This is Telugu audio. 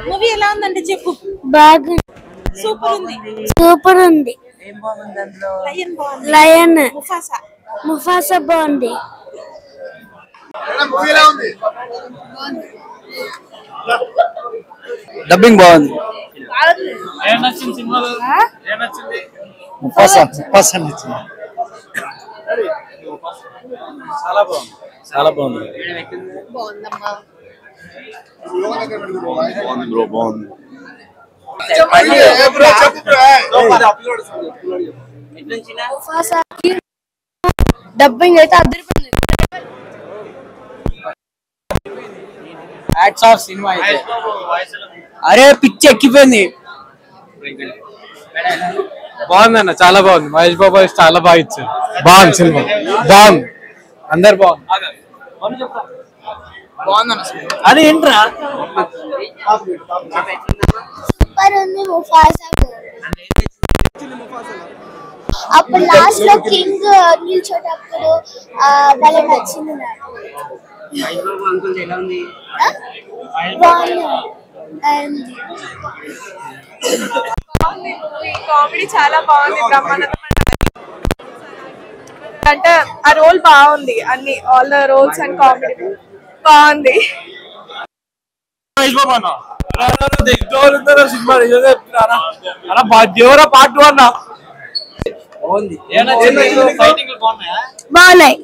మూవీ ఎలా ఉందంటే చెప్పు. బాగుంది. సూపర్ ఉంది. లయన్ ముఫాసా బాగుంది. డబ్బింగ్ బాగుంది. ముఫాసా నచ్చింది. చాలా బాగుంది. చాలా బాగుంది. డబ్బింగ్ అయితే అదిరిపోయింది. సినిమా అయితే అరే పిచ్చి ఎక్కిపోయింది. బాగుందన్న, చాలా బాగుంది. మహేష్ బాబు చాలా బాగా ఇచ్చారు. బాగుంది సినిమా, బాగుంది. అందరు బాగుంది. అది ఏంట్రా సూపర్ ఉంది. ముఫాసా అప్పుడు లాస్ట్ లో కింగ్ నిల్చోటప్పుడు భలే నచ్చింది నాకు. కామెడీ చాలా బాగుంది. అంటే ఆ రోల్ బాగుంది. అన్ని all the roles and comedy బాగుంది. దేవరా పార్ట్ 1 బాగున్నాయి.